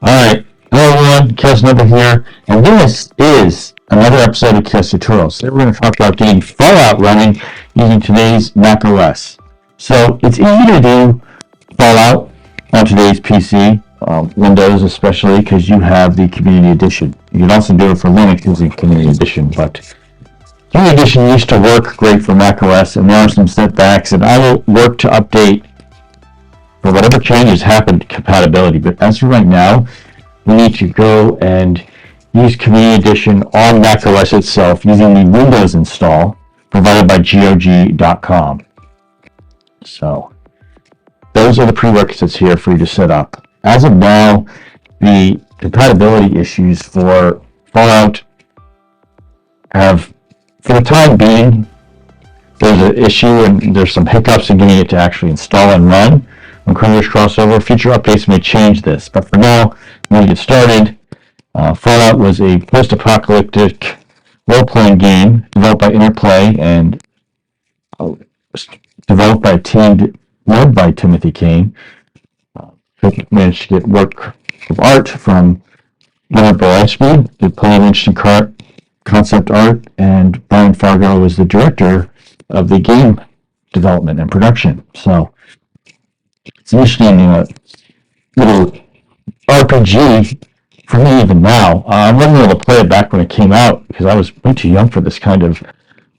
Alright, hello everyone, Kaos Nova here, and this is another episode of Kaos Tutorials. Today we're going to talk about getting Fallout running using today's Mac OS. So, it's easy to do Fallout on today's PC, Windows especially, because you have the Community Edition. You can also do it for Linux using Community Edition, but Community Edition used to work great for Mac OS, and there are some setbacks, and I will work to update for whatever changes happen to compatibility. But as of right now, we need to go and use Community Edition on macOS itself using the Windows install provided by GOG.com. So those are the prerequisites here for you to set up. As of now, the compatibility issues for Fallout have, for the time being, there's an issue and there's some hiccups in getting it to actually install and run on Chrome's crossover. Future updates may change this, but for now, when we get started, Fallout was a post-apocalyptic role-playing game developed by Interplay and developed by a team led by Timothy Kane. Who managed to get work of art from Leonard Boransky, who played an interesting concept art, and Brian Fargo was the director of the game development and production. So it's an interesting little RPG for me even now. I wasn't able to play it back when it came out because I was way too young for this kind of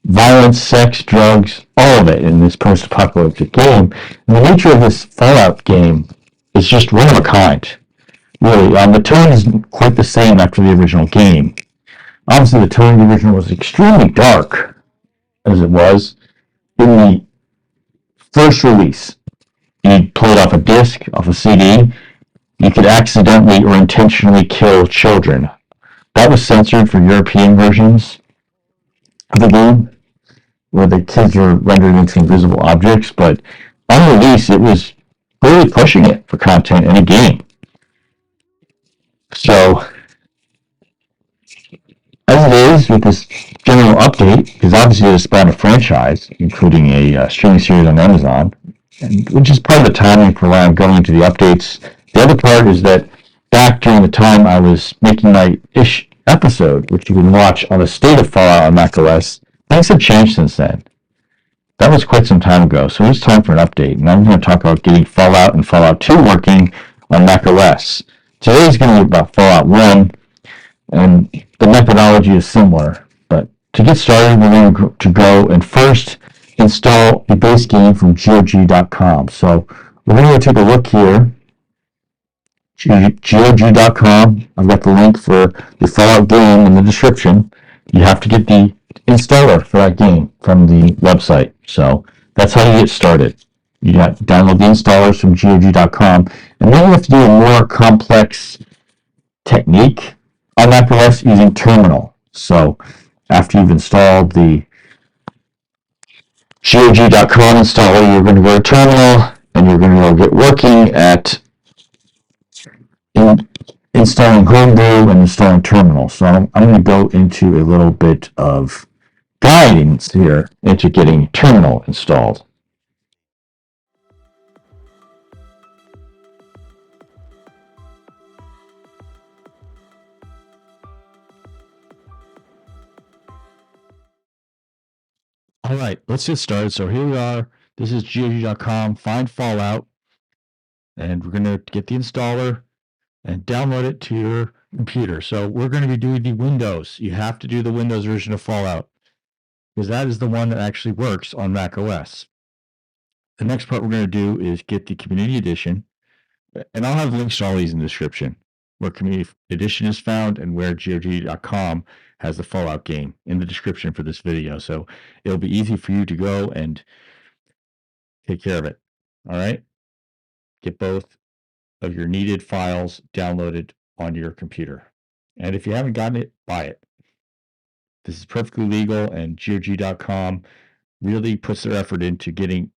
violence, sex, drugs, all of it in this post-apocalyptic game. And the nature of this Fallout game is just one of a kind. Really, the tone isn't quite the same after the original game. Obviously, the tone of the original was extremely dark, as it was in the first release. You played off a disc, off a CD. You could accidentally or intentionally kill children. That was censored for European versions of the game, where the kids were rendered into invisible objects, but on release it was really pushing it for content in a game. So, as it is with this general update, because obviously it's about a franchise, including a streaming series on Amazon, and which is part of the timing for why I'm going into the updates. The other part is that back during the time I was making my episode, which you can watch on the state of Fallout on macOS, things have changed since then. That was quite some time ago, so it's time for an update, and I'm going to talk about getting Fallout and Fallout 2 working on macOS. Today is going to be about Fallout 1, and the methodology is similar, but to get started, we're going to go and first install the base game from GOG.com. So we're going to take a look here. GOG.com. I've got the link for the Fallout game in the description. You have to get the installer for that game from the website. So that's how you get started. You got to download the installers from GOG.com, and then you have to do a more complex technique on macOS using Terminal. So after you've installed the GOG.com installer, you're going to go to Terminal, and you're going to go get working at installing Homebrew and installing Terminal. So I'm going to go into a little bit of guidance here into getting Terminal installed. All right, let's get started. So here we are. This is GOG.com. Find Fallout, and we're going to get the installer and download it to your computer. So we're going to be doing the Windows. You have to do the Windows version of Fallout because that is the one that actually works on Mac OS. The next part we're going to do is get the Community Edition, and I'll have links to all these in the description, where Community Edition is found and where GOG.com has the Fallout game in the description for this video. So it'll be easy for you to go and take care of it. All right? Get both of your needed files downloaded onto your computer. And if you haven't gotten it, buy it. This is perfectly legal, and GOG.com really puts their effort into getting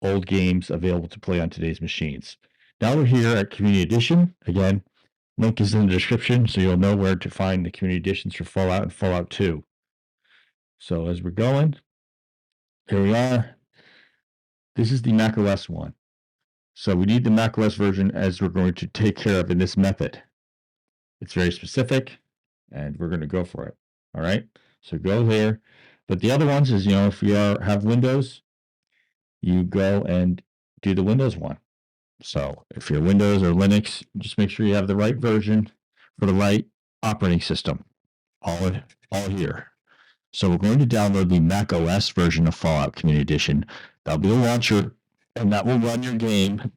old games available to play on today's machines. Now we're here at Community Edition. Again, link is in the description, so you'll know where to find the Community Editions for Fallout and Fallout 2. So as we're going, here we are. This is the macOS one. So we need the macOS version as we're going to take care of in this method. It's very specific, and we're going to go for it. All right, so go there. But the other ones is, if you have Windows, you go and do the Windows one. So if you're Windows or Linux, just make sure you have the right version for the right operating system. All here. So we're going to download the Mac OS version of Fallout Community Edition. That'll be the launcher, and that will run your game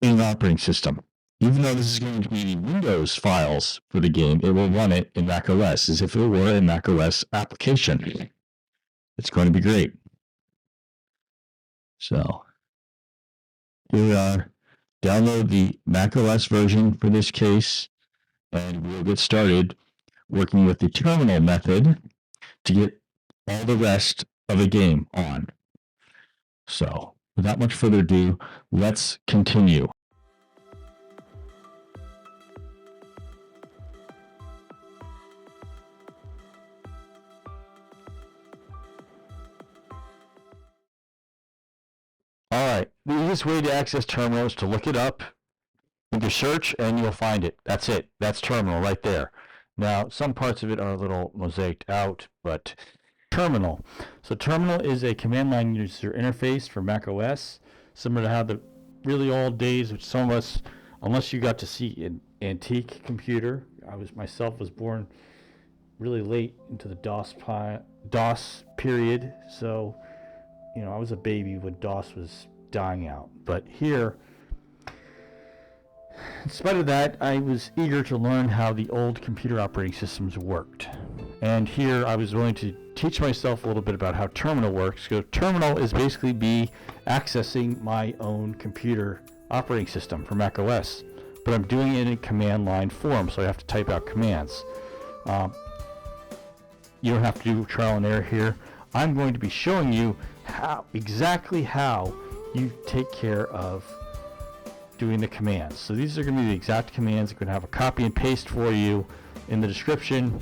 in the operating system. Even though this is going to be the Windows files for the game, it will run it in Mac OS as if it were a Mac OS application. It's going to be great. So here we are. Download the Mac OS version for this case, and we'll get started working with the terminal method to get all the rest of the game on. So without much further ado, let's continue. All right, the easiest way to access terminal is to look it up into search and you'll find it. That's it. That's terminal right there. Now, some parts of it are a little mosaiced out, but terminal. So terminal is a command line user interface for Mac OS, similar to how the really old days, which some of us, unless you got to see an antique computer, I was born really late into the DOS period, so I was a baby when DOS was dying out. But here, in spite of that, I was eager to learn how the old computer operating systems worked. And here I was willing to teach myself a little bit about how terminal works. So terminal is basically me accessing my own computer operating system for Mac OS. But I'm doing it in command line form, so I have to type out commands. You don't have to do trial and error here. I'm going to be showing you exactly how you take care of doing the commands. So these are going to be the exact commands. I'm going to have a copy and paste for you in the description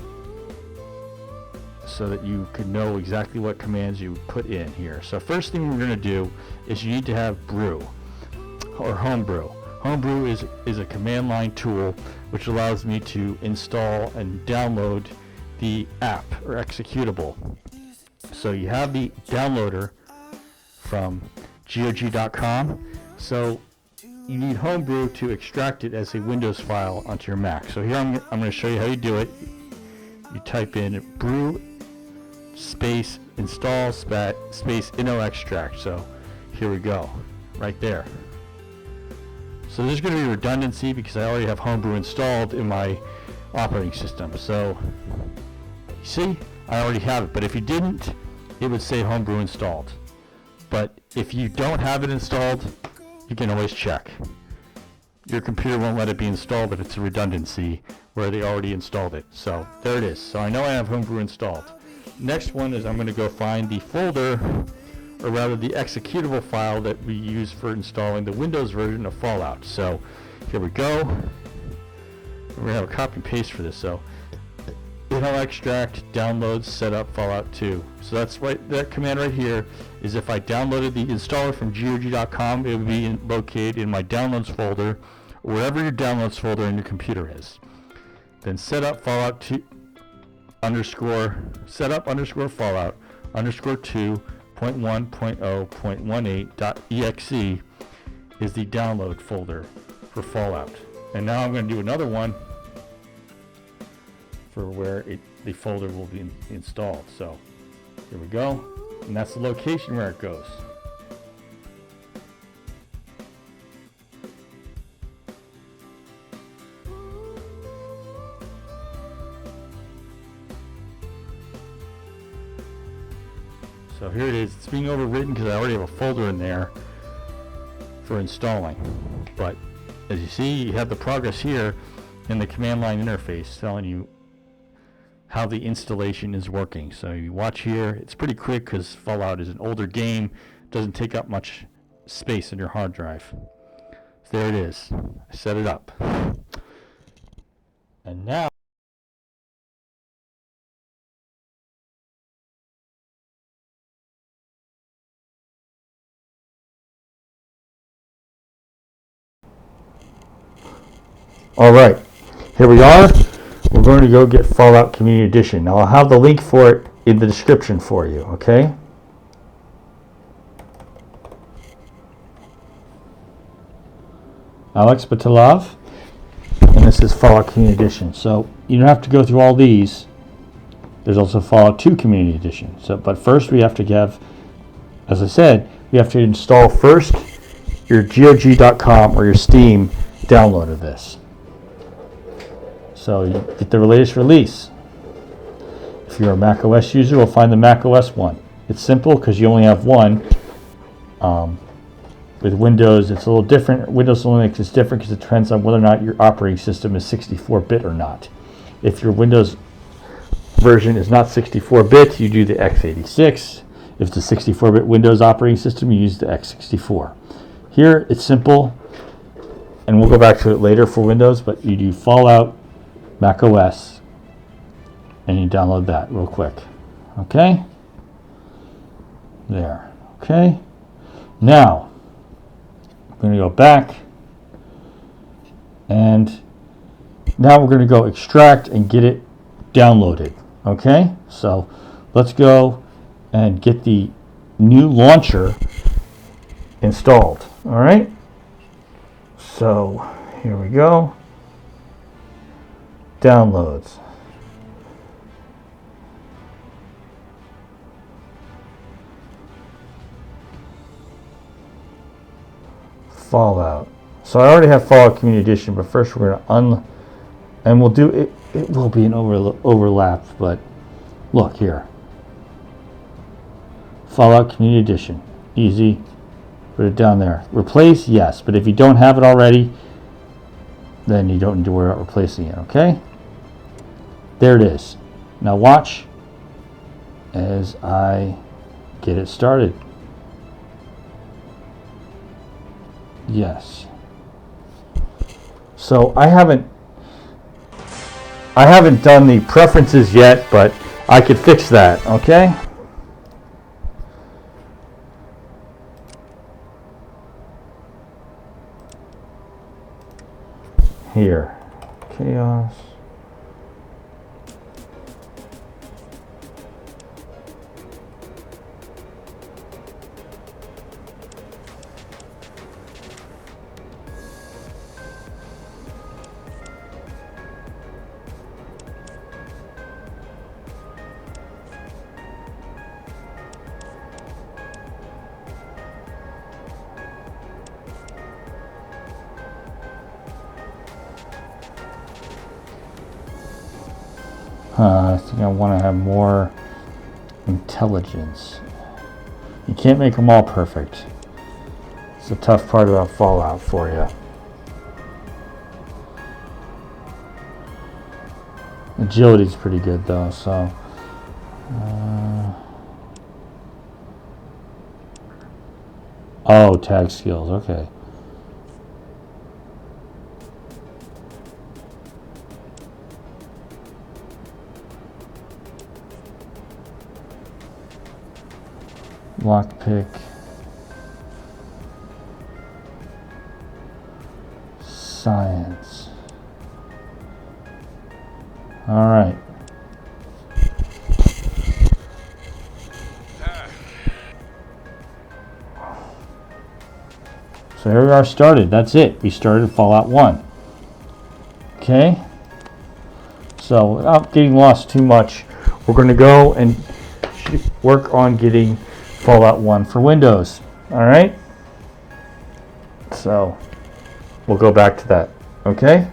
so that you can know exactly what commands you put in here. So first thing we're going to do is you need to have brew or homebrew. Homebrew is a command line tool which allows me to install and download the app or executable. So you have the downloader from GOG.com. So you need Homebrew to extract it as a Windows file onto your Mac. So here I'm going to show you how you do it. You type in brew space install space innoextract. So here we go, right there. So there's going to be redundancy because I already have Homebrew installed in my operating system. So you see, I already have it. But if you didn't, it would say Homebrew installed. But if you don't have it installed, you can always check. Your computer won't let it be installed, but it's a redundancy where they already installed it. So there it is. So I know I have Homebrew installed. Next one is I'm going to go find the folder, or rather the executable file that we use for installing the Windows version of Fallout. So here we go. We're going to have a copy and paste for this. So innoextract downloads setup Fallout 2. So that's right. That command right here is if I downloaded the installer from GOG.com, it would be located in my downloads folder, or wherever your downloads folder in your computer is. Then setup Fallout 2 setup Fallout _2.1.0.18.exe is the download folder for Fallout. And now I'm going to do another one for where the folder will be installed. So here we go, and that's the location where it goes. So here it is. It's being overwritten because I already have a folder in there for installing. But as you see, you have the progress here in the command line interface telling you how the installation is working. So you watch here. It's pretty quick because Fallout is an older game. It doesn't take up much space in your hard drive. So there it is. I set it up. And now All right, here we are. We're going to go get Fallout Community Edition. Now I'll have the link for it in the description for you, okay? Alex Batalov, and this is Fallout Community Edition. So you don't have to go through all these. There's also Fallout 2 Community Edition. So, but first we have to have, as I said, we have to install first your GOG.com or your Steam download of this. So you get the latest release. If you're a Mac OS user, we'll find the Mac OS one. It's simple because you only have one. With Windows, it's a little different. Windows Linux is different because it depends on whether or not your operating system is 64-bit or not. If your Windows version is not 64-bit, you do the x86. If it's a 64-bit Windows operating system, you use the x64. Here, it's simple, and we'll go back to it later for Windows, but you do Fallout Mac OS, and you download that real quick. Okay? There. Okay? Now, I'm going to go back, and now we're going to go extract and get it downloaded. Okay? So, let's go and get the new launcher installed. All right? So, here we go. Downloads. Fallout. So I already have Fallout Community Edition, but first we're going to and we'll do it. It will be an overlap, but look here. Fallout Community Edition. Easy. Put it down there. Replace, yes, but if you don't have it already, then you don't need to worry about replacing it, okay? There it is. Now watch as I get it started. Yes. So I haven't done the preferences yet, but I could fix that, okay? Here. Chaos. I think I want to have more intelligence. You can't make them all perfect. It's the tough part about Fallout for you. Agility's pretty good though, so. Oh, tag skills, okay. Lockpick. Science. All right. So here we are started. That's it. We started Fallout 1. Okay. So without getting lost too much, we're going to go and work on getting Fallout 1 for Windows. All right. So we'll go back to that. Okay.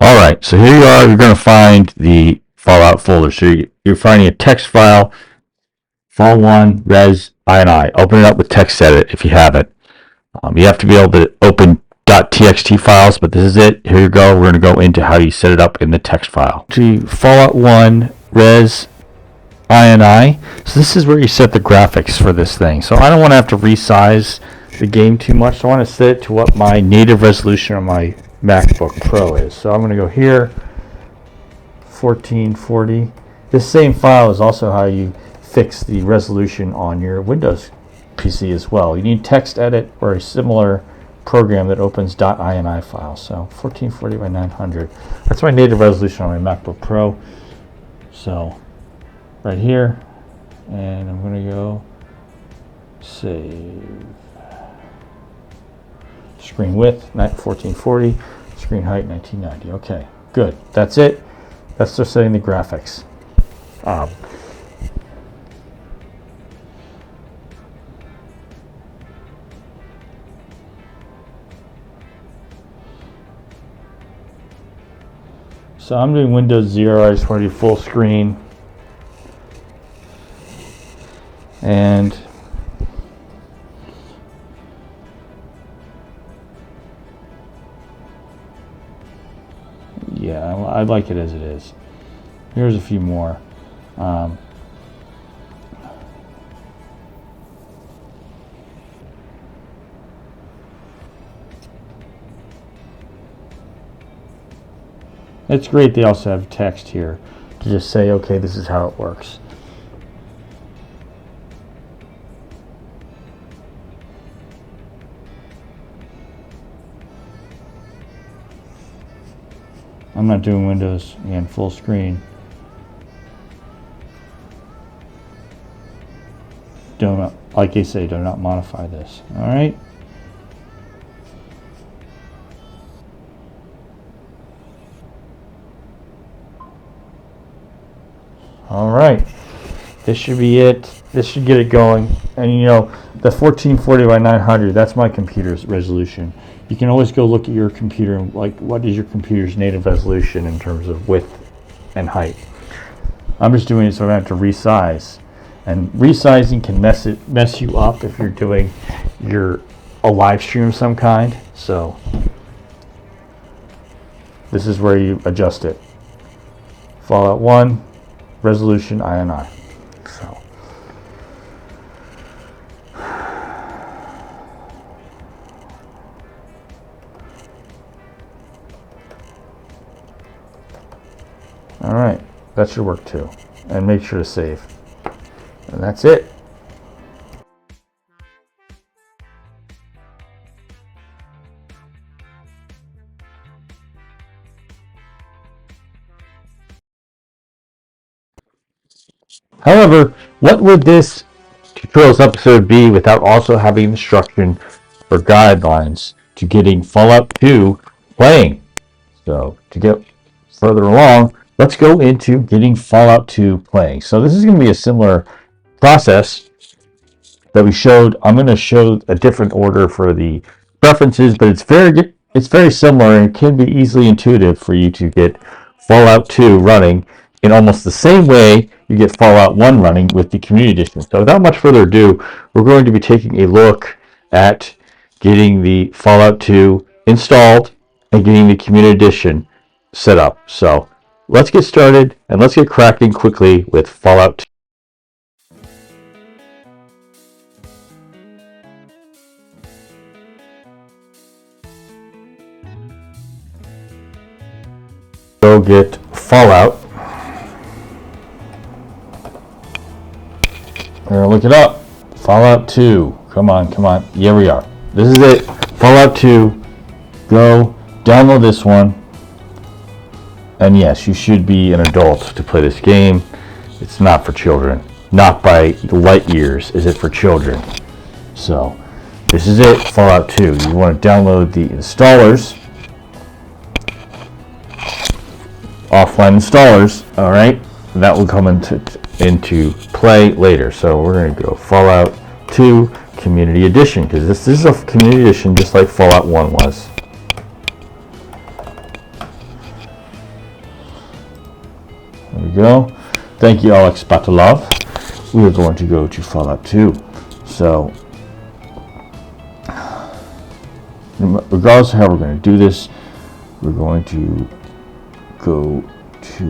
All right, so here you are. You're going to find the Fallout folder. So you're finding a text file, Fall1 res ini. Open it up with TextEdit if you have it. You have to be able to open .txt files, but this is it. Here you go. We're going to go into how you set it up in the text file. To Fallout 1 res ini. So this is where you set the graphics for this thing. So I don't want to have to resize the game too much. So I want to set it to what my native resolution on my MacBook Pro is. So I'm going to go here, 1440, this same file is also how you fix the resolution on your Windows PC as well. You need TextEdit or a similar program that opens .ini file. So 1440 by 900. That's my native resolution on my MacBook Pro. So right here, and I'm going to go save. Screen width 1440, screen height 1990. Okay, good. That's it. That's just setting the graphics. So I'm doing Windows 0. I just want to do full screen. And yeah, I like it as it is. Here's a few more. It's great they also have text here to just say, okay, this is how it works. I'm not doing Windows again full screen. Don't, like they say, do not modify this. All right. All right. This should be it. This should get it going. And you know, the 1440 by 900, that's my computer's resolution. You can always go look at your computer and like, what is your computer's native resolution in terms of width and height. I'm just doing it so I don't have to resize. And resizing can mess you up if you're doing a live stream of some kind. So this is where you adjust it. Fallout 1, resolution INI. So all right, that should work too. And make sure to save. And that's it. However, what would this tutorials episode be without also having instruction or guidelines to getting Fallout 2 playing? So to get further along, let's go into getting Fallout 2 playing. So this is going to be a similar process that we showed. I'm going to show a different order for the preferences, but it's very similar and can be easily intuitive for you to get Fallout 2 running in almost the same way you get Fallout 1 running with the Community Edition. So without much further ado, we're going to be taking a look at getting the Fallout 2 installed and getting the Community Edition set up. So let's get started and let's get cracking quickly with Fallout 2. Go get Fallout. We're gonna look it up. Fallout 2. Come on, come on. Here we are. This is it. Fallout 2. Go download this one. And yes, you should be an adult to play this game. It's not for children. Not by light years is it for children. So this is it. Fallout 2. You want to download the installers. Offline installers, all right, that will come into play later. So we're going to go Fallout 2 Community Edition, because this is a Community Edition just like Fallout 1 was. There we go. Thank you, Alex Batalov. We are going to go to Fallout 2. So regardless of how we're going to do this, we're going to go to,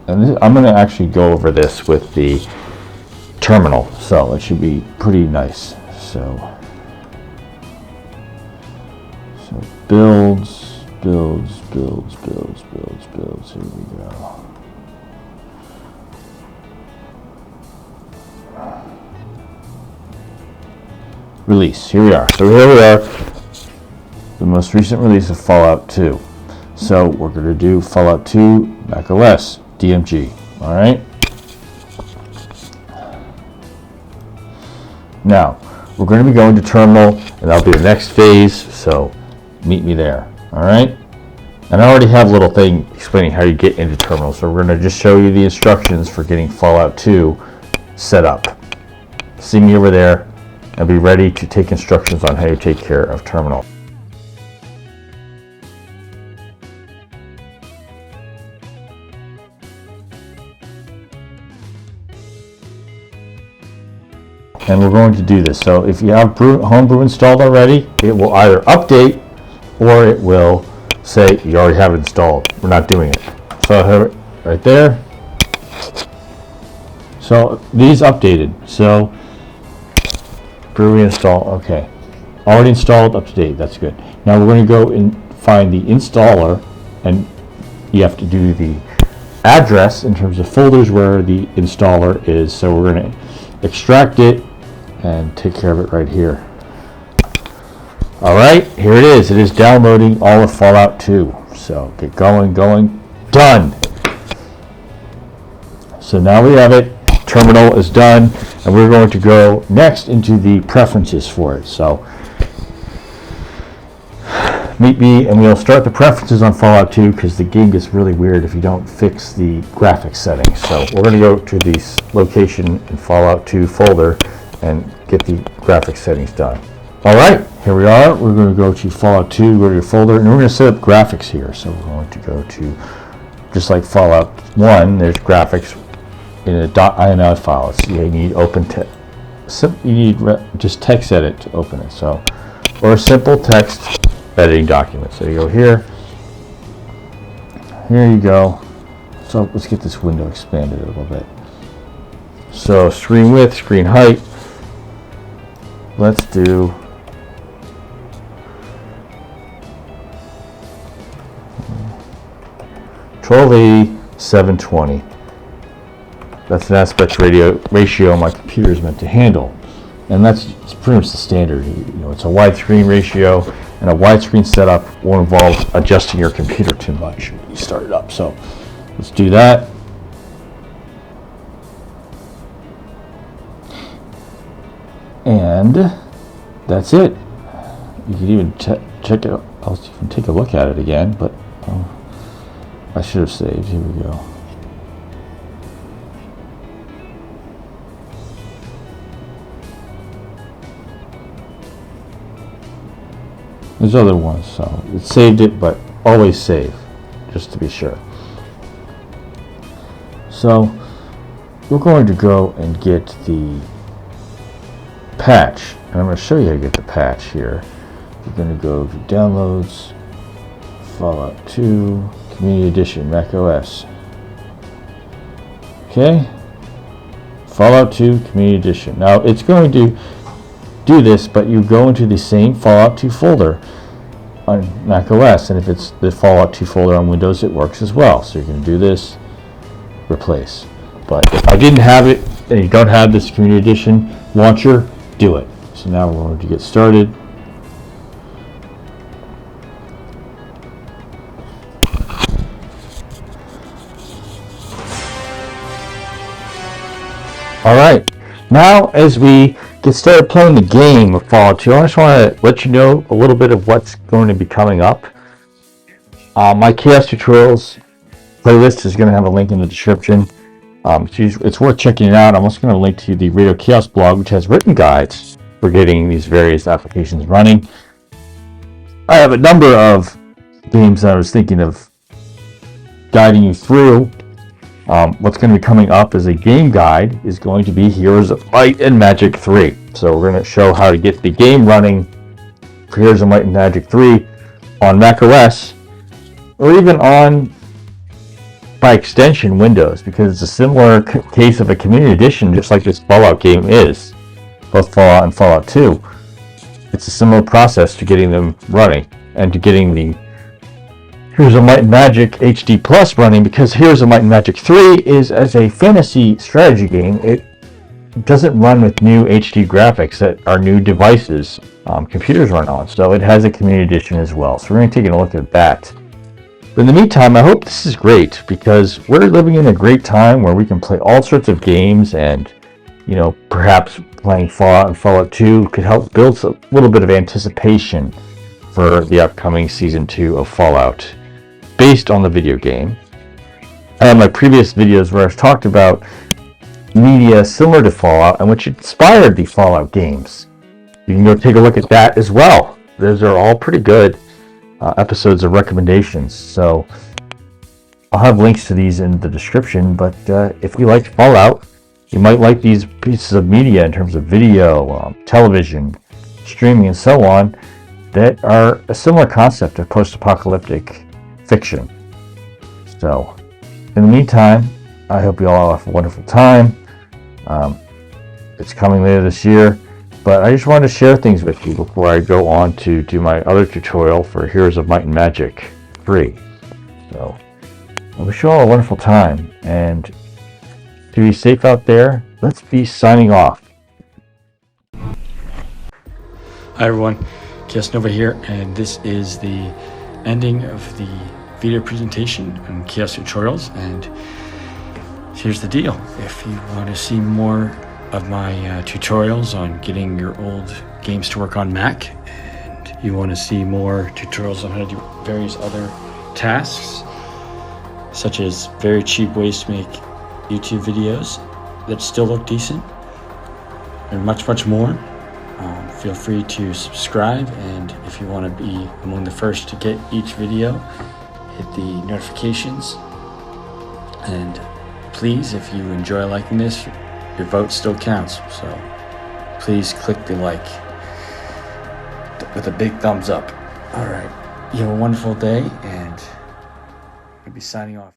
and this, I'm going to actually go over this with the terminal, so it should be pretty nice. So builds, here we go. release. Here we are. So here we are, the most recent release of Fallout 2. So we're going to do Fallout 2 macOS DMG. All right. Now we're going to be going to terminal, and that'll be the next phase. So meet me there. All right. And I already have a little thing explaining how you get into terminal. So we're going to just show you the instructions for getting Fallout 2 set up. See me over there and be ready to take instructions on how you take care of terminal. And we're going to do this. So if you have Homebrew installed already, it will either update or it will say you already have it installed. We're not doing it. So I have it right there. So these updated. So brew install. Okay. Already installed, up to date. That's good. Now we're going to go and find the installer, and you have to do the address in terms of folders where the installer is. So we're going to extract it and take care of it right here. All right, here it is. It is downloading all of Fallout 2. So get going, done. So now we have it. Terminal is done, and we're going to go next into the preferences for it. So meet me, and we'll start the preferences on Fallout 2 because the game gets really weird if you don't fix the graphics settings. So we're going to go to this location in Fallout 2 folder and get the graphics settings done. All right, here we are. We're going to go to Fallout 2, go to your folder, and we're going to set up graphics here. So we're going to go to, just like Fallout 1, there's graphics in a .ini file. So you need open text. You need just text edit to open it. So, or a simple text editing document. So you go here. Here you go. So let's get this window expanded a little bit. So screen width, screen height. Let's do .1280 720. That's an aspect ratio my computer is meant to handle, and it's pretty much the standard. You know, it's a widescreen ratio, and a widescreen setup won't involve adjusting your computer too much when you start it up. So let's do that. And that's it. You can even check it out. I'll even take a look at it again, but I should have saved. Here we go. There's other ones, so it saved it, but always save, just to be sure. So we're going to go and get the patch, and I'm going to show you how to get the patch here. You're going to go to Downloads, Fallout 2, Community Edition, macOS. Okay, Fallout 2 Community Edition. Now it's going to do this, but you go into the same Fallout 2 folder on macOS, and if it's the Fallout 2 folder on Windows, it works as well. So you're going to do this, replace. But if I didn't have it, and you don't have this Community Edition launcher, do it. So now we're going to get started. All right, now as we get started playing the game of Fallout 2, I just want to let you know a little bit of what's going to be coming up. My Kaos Tutorials playlist is going to have a link in the description. It's worth checking it out. I'm also going to link to the Radio Chaos blog, which has written guides for getting these various applications running. I have a number of games that I was thinking of guiding you through. What's going to be coming up as a game guide is going to be Heroes of Might and Magic 3. So we're going to show how to get the game running for Heroes of Might and Magic 3 on macOS, or even on, by extension, Windows, because it's a similar case of a Community Edition, just like this Fallout game is, both Fallout and Fallout 2. It's a similar process to getting them running and to getting the Heroes of Might and Magic HD Plus running, because Heroes of Might and Magic 3 is as a fantasy strategy game. It doesn't run with new HD graphics that our new devices, computers run on. So it has a community edition as well. So we're going to take a look at that. But in the meantime, I hope this is great because we're living in a great time where we can play all sorts of games, and perhaps playing Fallout and Fallout 2 could help build a little bit of anticipation for the upcoming Season 2 of Fallout based on the video game. I have my previous videos where I've talked about media similar to Fallout and which inspired the Fallout games. You can go take a look at that as well. Those are all pretty good episodes of recommendations. So I'll have links to these in the description, but if you liked Fallout, you might like these pieces of media in terms of video, television, streaming, and so on, that are a similar concept of post-apocalyptic fiction. So, in the meantime, I hope you all have a wonderful time. It's coming later this year, but I just wanted to share things with you before I go on to do my other tutorial for Heroes of Might and Magic 3. So, I wish you all a wonderful time, and to be safe out there, let's be signing off. Hi everyone, Kaos Nova here, and this is the ending of the video presentation on Chaos Tutorials. And here's the deal: if you want to see more of my tutorials on getting your old games to work on Mac, and you want to see more tutorials on how to do various other tasks, such as very cheap ways to make YouTube videos that still look decent, and much more, feel free to subscribe. And if you want to be among the first to get each video, hit the notifications. And please, if you enjoy liking this, your vote still counts, so please click the like with a big thumbs up. All right, you have a wonderful day, and I'll be signing off.